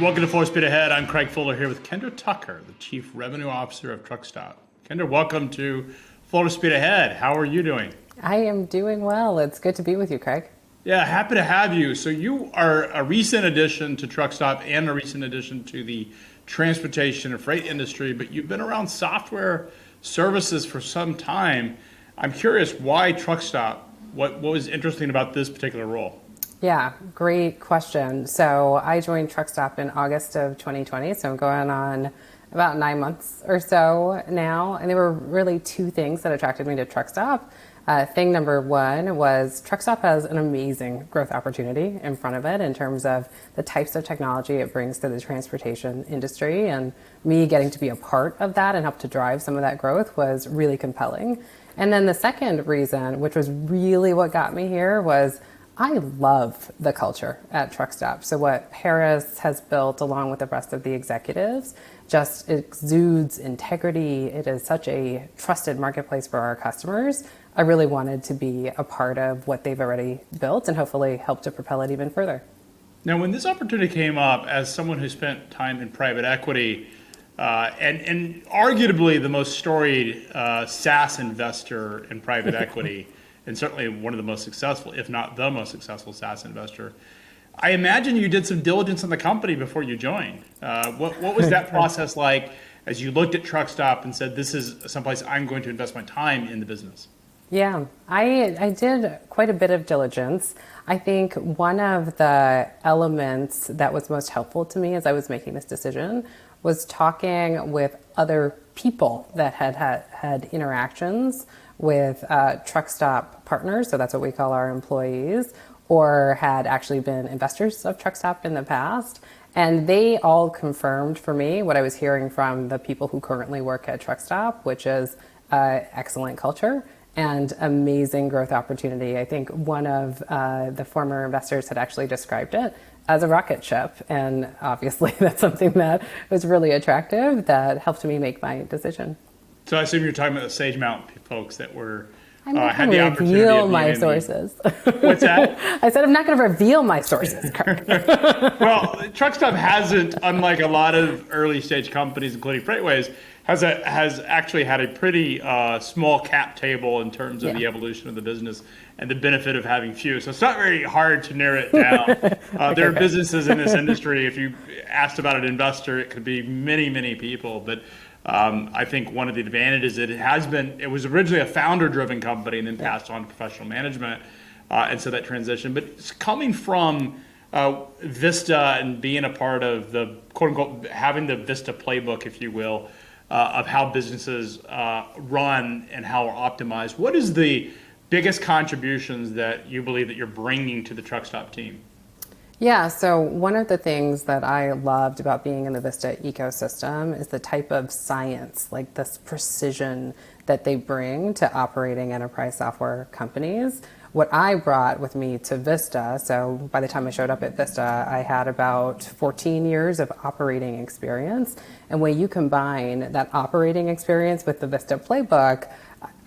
Welcome to Full Speed Ahead. I'm Craig Fuller here with Kendra Tucker, the Chief Revenue Officer of Truckstop. Kendra, welcome to Full Speed Ahead. How are you doing? I am doing well. It's good to be with you, Craig. Yeah, happy to have you. So you are a recent addition to Truckstop and a recent addition to the transportation and freight industry, but you've been around software services for some time. I'm curious, why Truckstop? What was interesting about this particular role? Yeah, great question. So I joined Truckstop in August of 2020, so I'm going on about 9 months or so now. And there were really two things that attracted me to Truckstop. Thing number one was Truckstop has an amazing growth opportunity in front of it in terms of the types of technology it brings to the transportation industry. And me getting to be a part of that and help to drive some of that growth was really compelling. And then the second reason, which was really what got me here, was I love the culture at Truckstop. So what Paris has built along with the rest of the executives just exudes integrity. It is such a trusted marketplace for our customers. I really wanted to be a part of what they've already built and hopefully help to propel it even further. Now, when this opportunity came up, as someone who spent time in private equity, and arguably the most storied SaaS investor in private equity, and certainly one of the most successful, if not the most successful SaaS investor, I imagine you did some diligence on the company before you joined. What was that process like as you looked at Truckstop and said, this is someplace I'm going to invest my time in the business? Yeah, I did quite a bit of diligence. I think one of the elements that was most helpful to me as I was making this decision was talking with other people that had interactions with Truckstop partners, so that's what we call our employees, or had actually been investors of Truckstop in the past. And they all confirmed for me what I was hearing from the people who currently work at Truckstop, which is excellent culture and amazing growth opportunity. I think one of the former investors had actually described it as a rocket ship. And obviously that's something that was really attractive that helped me make my decision. So I assume you're talking about the Sage Mount folks that were I'm not had going the to opportunity reveal of being my in sources. What's that? I said I'm not going to reveal my sources. Well, Truckstop hasn't, unlike a lot of early stage companies, including FreightWaves, has actually had a pretty small cap table in terms of the evolution of the business and the benefit of having few. So it's not very hard to narrow it down. There are businesses in this industry. If you asked about an investor, it could be many, many people, but I think one of the advantages it was originally a founder-driven company and then passed on to professional management, and so that transition. But it's coming from Vista and being a part of the quote-unquote having the Vista playbook, if you will, of how businesses run and how are optimized. What is the biggest contributions that you believe that you're bringing to the Truckstop team? Yeah, so one of the things that I loved about being in the Vista ecosystem is the type of science, like this precision that they bring to operating enterprise software companies. What I brought with me to Vista, so by the time I showed up at Vista, I had about 14 years of operating experience. And when you combine that operating experience with the Vista playbook,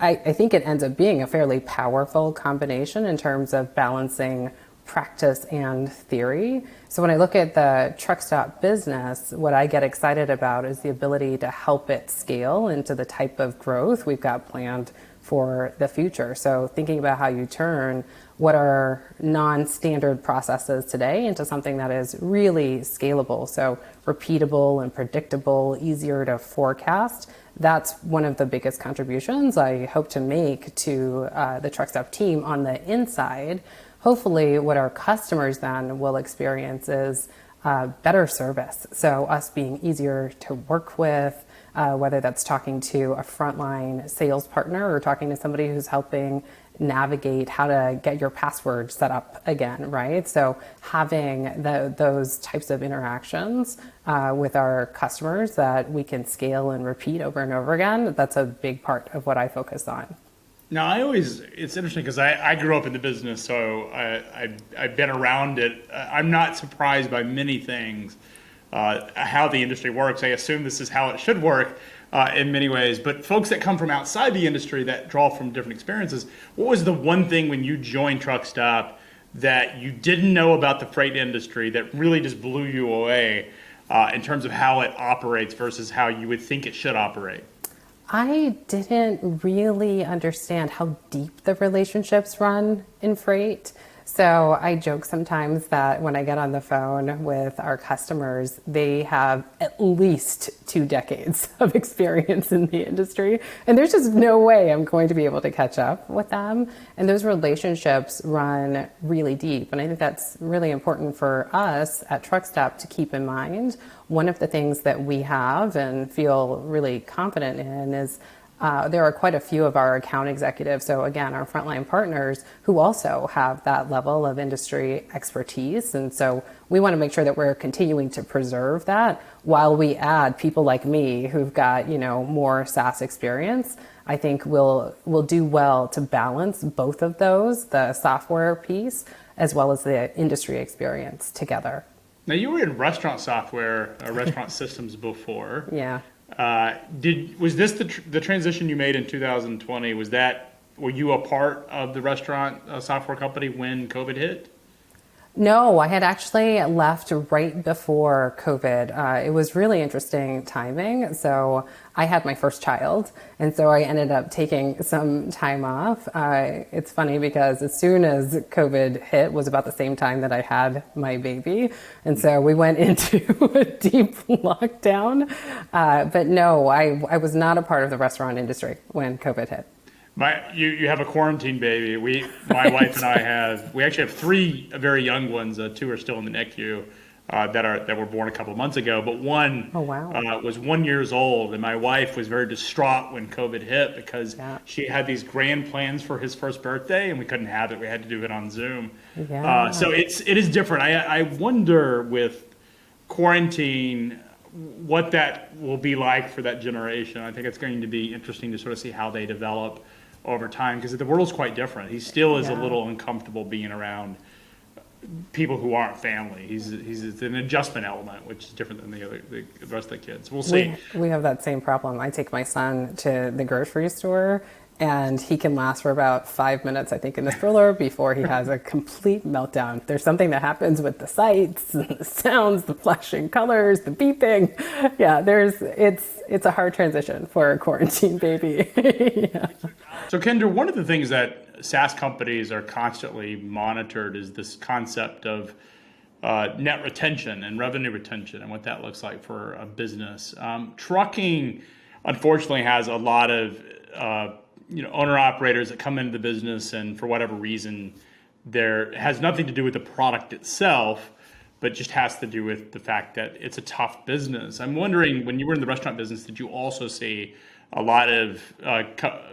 I think it ends up being a fairly powerful combination in terms of balancing practice and theory. So when I look at the Truckstop business, what I get excited about is the ability to help it scale into the type of growth we've got planned for the future. So thinking about how you turn what are non-standard processes today into something that is really scalable, so repeatable and predictable, easier to forecast. That's one of the biggest contributions I hope to make to the Truckstop team on the inside. Hopefully what our customers then will experience is better service. So us being easier to work with, whether that's talking to a frontline sales partner or talking to somebody who's helping navigate how to get your password set up again, right? So having those types of interactions with our customers that we can scale and repeat over and over again, that's a big part of what I focus on. Now, it's interesting because I grew up in the business, so I've been around it. I'm not surprised by many things, how the industry works. I assume this is how it should work in many ways. But folks that come from outside the industry that draw from different experiences, what was the one thing when you joined Truckstop that you didn't know about the freight industry that really just blew you away? in terms of how it operates versus how you would think it should operate? I didn't really understand how deep the relationships run in freight. So I joke sometimes that when I get on the phone with our customers, they have at least 2 decades of experience in the industry. And there's just no way I'm going to be able to catch up with them. And those relationships run really deep. And I think that's really important for us at Truckstop to keep in mind. One of the things that we have and feel really confident in is there are quite a few of our account executives, so again, our frontline partners, who also have that level of industry expertise. And so we want to make sure that we're continuing to preserve that while we add people like me who've got, more SaaS experience. I think we'll do well to balance both of those, the software piece as well as the industry experience together. Now, you were in restaurant software, restaurant systems before. Yeah. Was this the transition you made in 2020? Were you a part of the restaurant software company when COVID hit? No, I had actually left right before COVID. It was really interesting timing. So I had my first child, and so I ended up taking some time off. It's funny because as soon as COVID hit was about the same time that I had my baby. And so we went into a deep lockdown. But no, I was not a part of the restaurant industry when COVID hit. You have a quarantine baby. My wife and we actually have 3 very young ones. 2 are still in the NICU that were born a couple of months ago. But one Oh, wow. was 1 year old, and my wife was very distraught when COVID hit because Yeah. she had these grand plans for his first birthday, and we couldn't have it. We had to do it on Zoom. Yeah. So it is different. I wonder with quarantine what that will be like for that generation. I think it's going to be interesting to sort of see how they develop over time, because the world's quite different. He still is a Yeah. little uncomfortable being around people who aren't family. It's an adjustment element, which is different than the rest of the kids. We'll see. We have that same problem. I take my son to the grocery store, and he can last for about 5 minutes, I think, in the stroller before he has a complete meltdown. There's something that happens with the sights, and the sounds, the flashing colors, the beeping. Yeah, it's a hard transition for a quarantine baby. Yeah. So, Kendra, one of the things that SaaS companies are constantly monitored is this concept of net retention and revenue retention and what that looks like for a business. Trucking, unfortunately, has a lot of owner-operators that come into the business, and for whatever reason, there has nothing to do with the product itself, but just has to do with the fact that it's a tough business. I'm wondering, when you were in the restaurant business, did you also see a lot of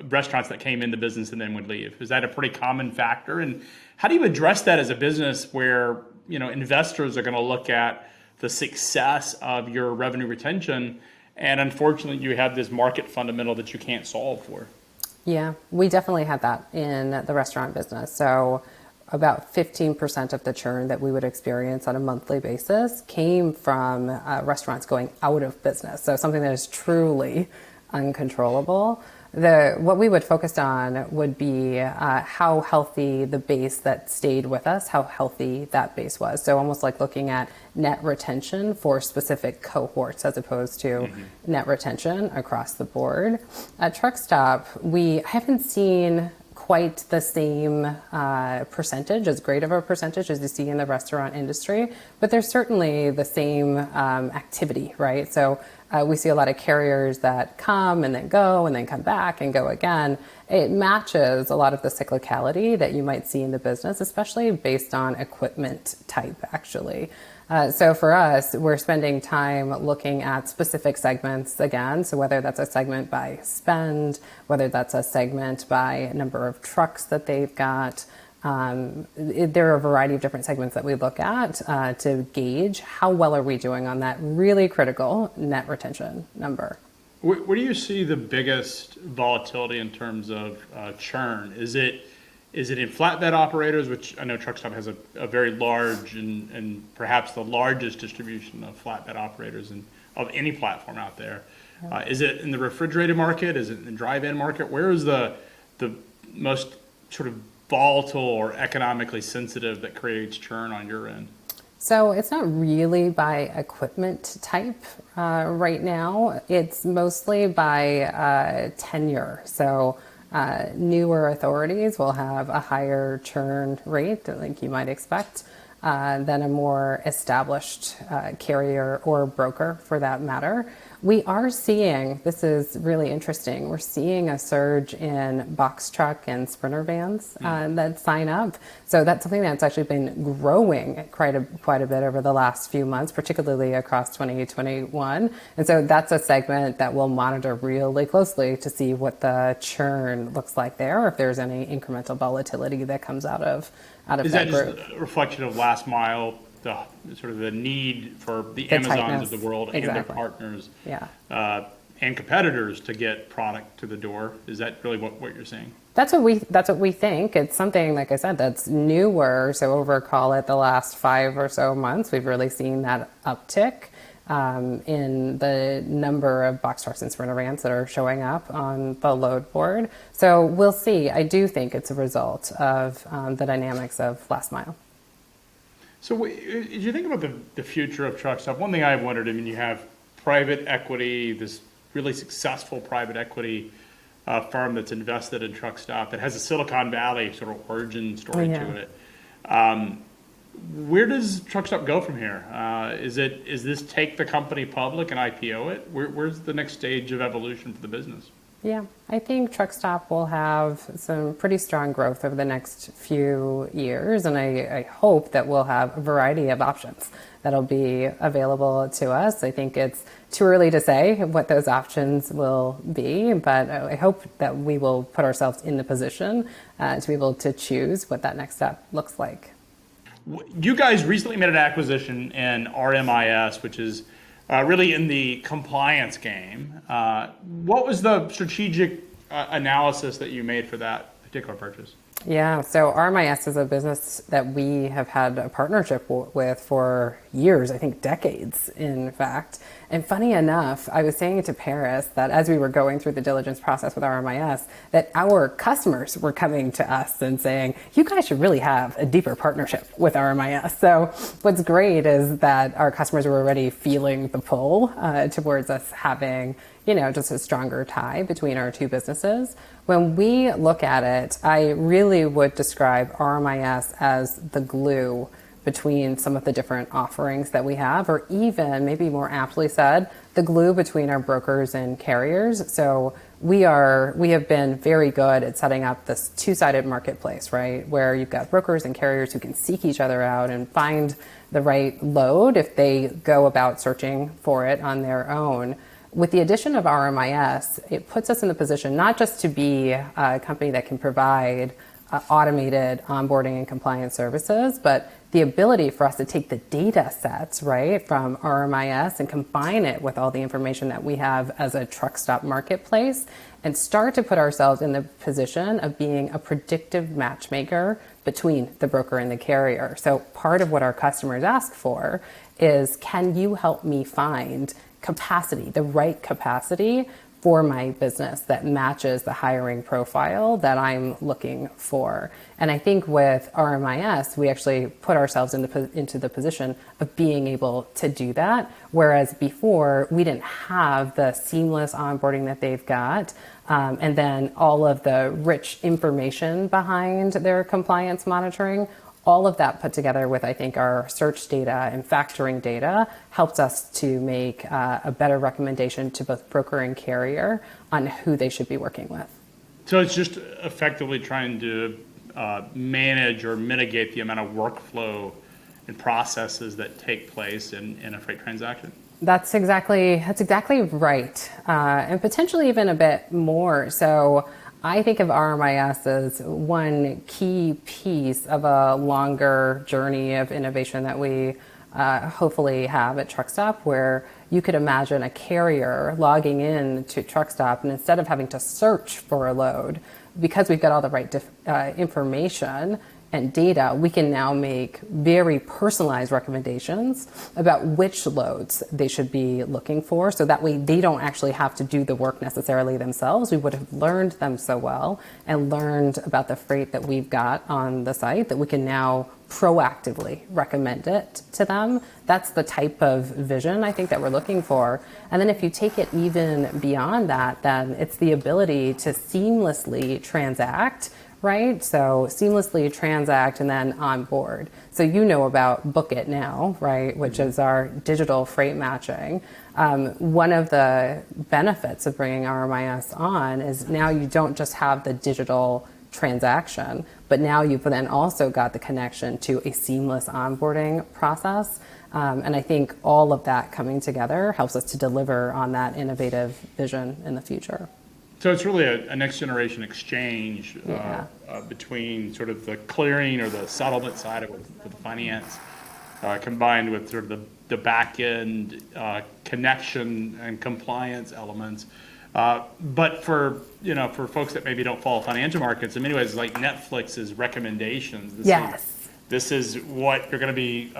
restaurants that came in the business and then would leave? Is that a pretty common factor? And how do you address that as a business where investors are going to look at the success of your revenue retention, and unfortunately you have this market fundamental that you can't solve for? Yeah, we definitely had that in the restaurant business. So about 15% of the churn that we would experience on a monthly basis came from restaurants going out of business. So something that is truly uncontrollable. What we would focus on would be how healthy the base that stayed with us, how healthy that base was. So almost like looking at net retention for specific cohorts as opposed to net retention across the board. At Truckstop, we haven't seen quite the same percentage, as great of a percentage as you see in the restaurant industry, but there's certainly the same activity, right? So we see a lot of carriers that come and then go and then come back and go again. It matches a lot of the cyclicality that you might see in the business, especially based on equipment type, actually. So for us, we're spending time looking at specific segments again. So whether that's a segment by spend, whether that's a segment by number of trucks that they've got, there are a variety of different segments that we look at to gauge how well are we doing on that really critical net retention number. Where do you see the biggest volatility in terms of churn? Is it in flatbed operators, which I know Truckstop has a very large and perhaps the largest distribution of flatbed operators of any platform out there? Is it in the refrigerated market? Is it in the drive-in market? Where is the most sort of volatile or economically sensitive that creates churn on your end? So it's not really by equipment type right now. It's mostly by tenure. So newer authorities will have a higher churn rate, like you might expect, than a more established carrier or broker for that matter. We are seeing, this is really interesting, we're seeing a surge in box truck and sprinter vans that sign up. So that's something that's actually been growing quite a bit over the last few months, particularly across 2021. And so that's a segment that we'll monitor really closely to see what the churn looks like there, or if there's any incremental volatility that comes out of Is that that group. just a reflection of last mile, the sort of the need for the The Amazons tightness. of the world and Exactly. their partners Yeah. and competitors to get product to the door? Is that really what you're saying? That's what we think. It's something, like I said, that's newer. So over, call it, the last 5 or so months, we've really seen that uptick in the number of box trucks and sprinter vans that are showing up on the load board. So we'll see. I do think it's a result of the dynamics of last mile. So as you think about the future of truck stop, one thing I've wondered, I mean, you have private equity, this really successful private equity firm that's invested in truck stop that has a Silicon Valley sort of origin story to it. Where does truck stop go from here? Is this take the company public and IPO it? Where's the next stage of evolution for the business? Yeah, I think truck stop will have some pretty strong growth over the next few years, and I hope that we'll have a variety of options that'll be available to us. I think it's too early to say what those options will be, but I hope that we will put ourselves in the position to be able to choose what that next step looks like. You guys recently made an acquisition in RMIS, which is really in the compliance game. What was the strategic analysis that you made for that particular purchase? Yeah, so RMIS is a business that we have had a partnership with for years, I think decades, in fact. And funny enough, I was saying to Paris that as we were going through the diligence process with RMIS, that our customers were coming to us and saying, you guys should really have a deeper partnership with RMIS. So what's great is that our customers were already feeling the pull towards us having, just a stronger tie between our two businesses. When we look at it, I really would describe RMIS as the glue between some of the different offerings that we have, or even, maybe more aptly said, the glue between our brokers and carriers. So we have been very good at setting up this two-sided marketplace, right? Where you've got brokers and carriers who can seek each other out and find the right load if they go about searching for it on their own. With the addition of RMIS, it puts us in the position not just to be a company that can provide automated onboarding and compliance services, but the ability for us to take the data sets, right, from RMIS and combine it with all the information that we have as a truck stop marketplace and start to put ourselves in the position of being a predictive matchmaker between the broker and the carrier. So part of what our customers ask for is, can you help me find capacity, the right capacity for my business that matches the hiring profile that I'm looking for. And I think with RMIS, we actually put ourselves into the position of being able to do that. Whereas before, we didn't have the seamless onboarding that they've got. And then all of the rich information behind their compliance monitoring. All of that put together with, I think, our search data and factoring data helps us to make a better recommendation to both broker and carrier on who they should be working with. So it's just effectively trying to manage or mitigate the amount of workflow and processes that take place in a freight transaction. That's exactly right, and potentially even a bit more. So I think of RMIS as one key piece of a longer journey of innovation that we hopefully have at Truckstop, where you could imagine a carrier logging in to Truckstop, and instead of having to search for a load, because we've got all the right information, and data, we can now make very personalized recommendations about which loads they should be looking for. So that way they don't actually have to do the work necessarily themselves. We would have learned them so well and learned about the freight that we've got on the site that we can now proactively recommend it to them. That's the type of vision I think that we're looking for. And then if you take it even beyond that, then it's the ability to seamlessly transact, right? So seamlessly transact and then onboard. So you know about Book It Now, right? Which is our digital freight matching. One of the benefits of bringing RMIS on is now you don't just have the digital transaction, but now you've then also got the connection to a seamless onboarding process. And I think all of that coming together helps us to deliver on that innovative vision in the future. So it's really a next generation exchange between sort of the clearing or the settlement side of it with finance, combined with sort of the back end connection and compliance elements. But for folks that maybe don't follow financial markets, in many ways, like Netflix's recommendations. This is what you're going to be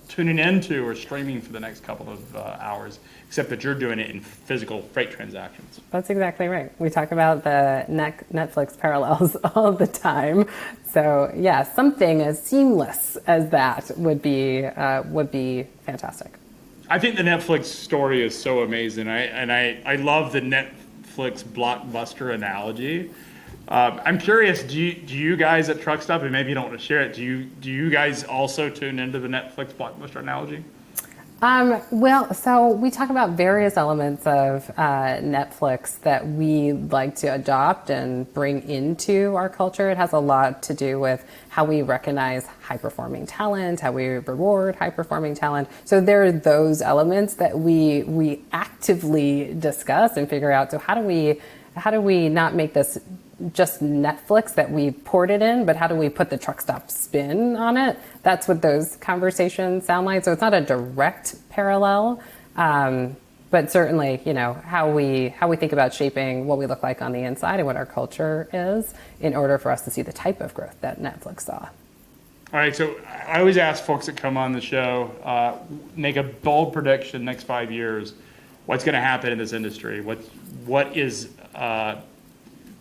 tuning into or streaming for the next couple of hours, except that you're doing it in physical freight transactions. That's exactly right. We talk about the Netflix parallels all the time. So yeah, something as seamless as that would be fantastic. I think the Netflix story is so amazing. I love the Netflix blockbuster analogy. I'm curious, do you guys at Truck Stop, and maybe you don't want to share it, do you guys also tune into the Netflix blockbuster analogy? Well, so we talk about various elements of Netflix that we like to adopt and bring into our culture. It has a lot to do with how we recognize high-performing talent, how we reward high-performing talent. So there are those elements that we actively discuss and figure out. So how do we not make this just Netflix that we ported in, but how do we put the Truck Stop spin on it? That's what those conversations sound like. So it's not a direct parallel, but certainly, how we think about shaping what we look like on the inside and what our culture is in order for us to see the type of growth that Netflix saw. All right, so I always ask folks that come on the show, make a bold prediction next 5 years. What's going to happen in this industry? What is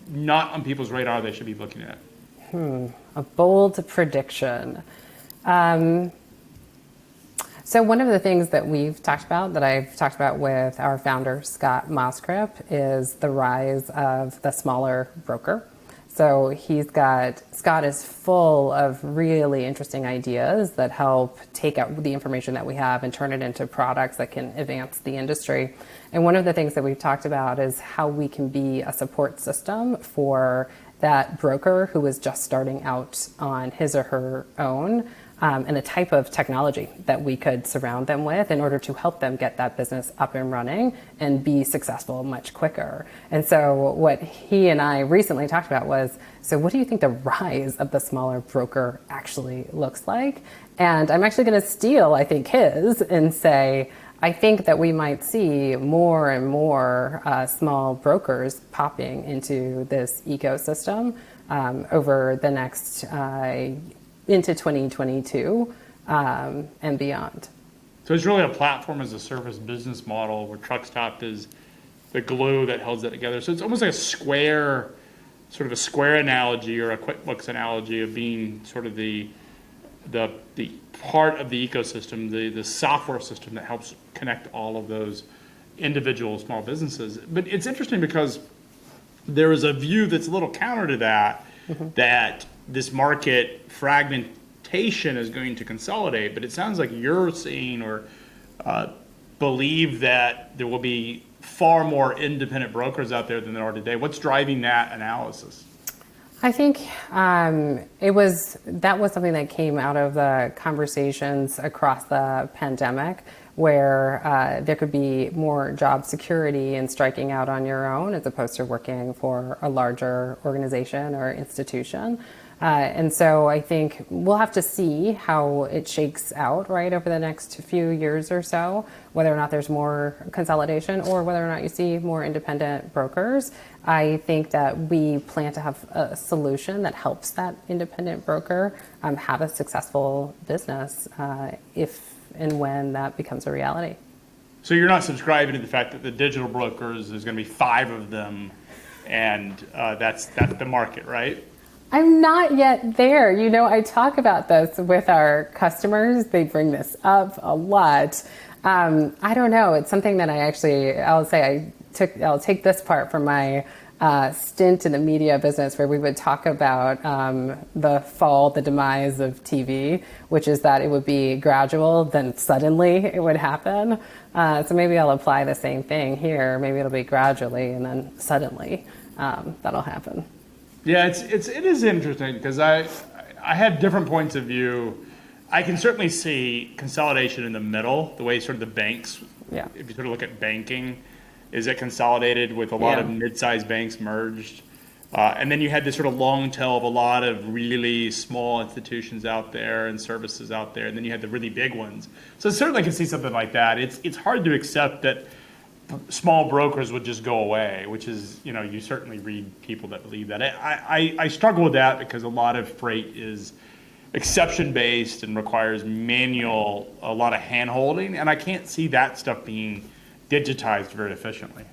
not on people's radar they should be looking at? A bold prediction. So one of the things that we've talked about, that I've talked about with our founder, Scott Moskrip, is the rise of the smaller broker. So Scott is full of really interesting ideas that help take out the information that we have and turn it into products that can advance the industry. And one of the things that we've talked about is how we can be a support system for that broker who is just starting out on his or her own, and the type of technology that we could surround them with in order to help them get that business up and running and be successful much quicker. And so what he and I recently talked about was, so what do you think the rise of the smaller broker actually looks like? And I'm actually going to steal, I think, his and say, I think that we might see more and more small brokers popping into this ecosystem over the next into 2022 and beyond. So it's really a platform as a service business model where Truck Stop is the glue that holds that together. So it's almost like sort of a square analogy or a QuickBooks analogy of being sort of the part of the ecosystem, the software system that helps connect all of those individual small businesses. But it's interesting because there is a view that's a little counter to that, that this market fragmentation is going to consolidate, but it sounds like you're seeing or believe that there will be far more independent brokers out there than there are today. What's driving that analysis? I think that was something that came out of the conversations across the pandemic, where there could be more job security in striking out on your own as opposed to working for a larger organization or institution. And so I think we'll have to see how it shakes out, right, over the next few years or so, whether or not there's more consolidation or whether or not you see more independent brokers. I think that we plan to have a solution that helps that independent broker have a successful business if and when that becomes a reality. So you're not subscribing to the fact that the digital brokers, there's going to be 5 of them, and that's the market, right? I'm not yet there. You know, I talk about this with our customers. They bring this up a lot. I don't know. It's something that I'll take this part from my stint in the media business, where we would talk about the demise of TV, which is that it would be gradual, then suddenly it would happen. So maybe I'll apply the same thing here. Maybe it'll be gradually and then suddenly that'll happen. Yeah, it is interesting because I have different points of view. I can certainly see consolidation in the middle, the way sort of the banks, Yeah. if you sort of look at banking, is it consolidated with a lot of mid-sized banks merged? And then you had this sort of long tail of a lot of really small institutions out there and services out there, and then you had the really big ones. So certainly I can see something like that. It's hard to accept that small brokers would just go away, which is, you certainly read people that believe that. I struggle with that because a lot of freight is exception-based and requires a lot of hand-holding, and I can't see that stuff being digitized very efficiently.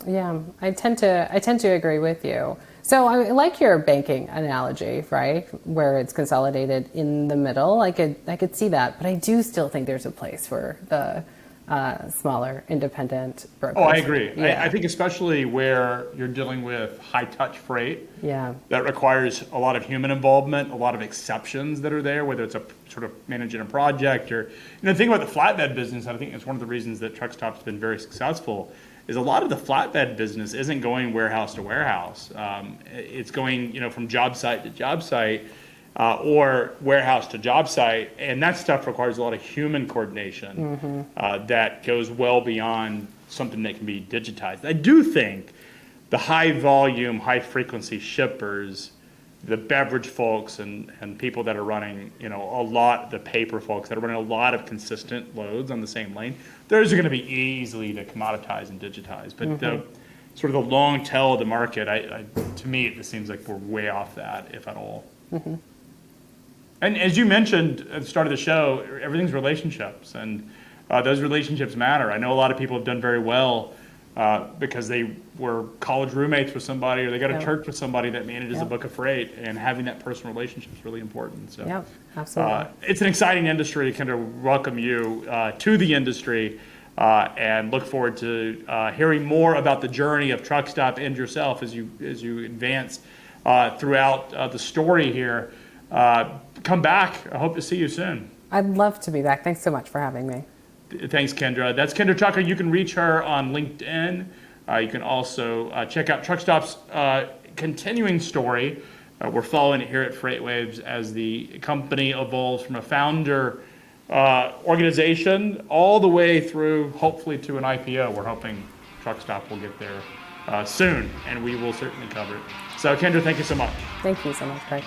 Yeah, I tend to agree with you. So I like your banking analogy, right, where it's consolidated in the middle. I could see that, but I do still think there's a place for the smaller independent brokers. Oh, I agree. Yeah. I think especially where you're dealing with high-touch freight, Yeah. that requires a lot of human involvement, a lot of exceptions that are there, whether it's a sort of managing a project or, the thing about the flatbed business, I think it's one of the reasons that Truckstop's been very successful, is a lot of the flatbed business isn't going warehouse to warehouse. It's going, from job site to job site, or warehouse to job site, and that stuff requires a lot of human coordination that goes well beyond something that can be digitized. I do think the high volume, high frequency shippers, the beverage folks and people that are running, the paper folks that are running a lot of consistent loads on the same lane, those are going to be easily to commoditize and digitize. But the sort of the long tail of the market, to me, it just seems like we're way off that, if at all. And as you mentioned at the start of the show, everything's relationships, and those relationships matter. I know a lot of people have done very well because they were college roommates with somebody, or they got to church with somebody that manages a book of freight, and having that personal relationship is really important. So, Yeah, absolutely. it's an exciting industry. Kind of welcome you to the industry, and look forward to hearing more about the journey of Truckstop and yourself as you advance throughout the story here. Come back. I hope to see you soon. I'd love to be back. Thanks so much for having me. Thanks, Kendra. That's Kendra Tucker. You can reach her on LinkedIn. You can also check out Truckstop's continuing story. We're following it here at FreightWaves as the company evolves from a founder organization all the way through, hopefully, to an IPO. We're hoping Truckstop will get there soon, and we will certainly cover it. So, Kendra, thank you so much. Thank you so much, Craig.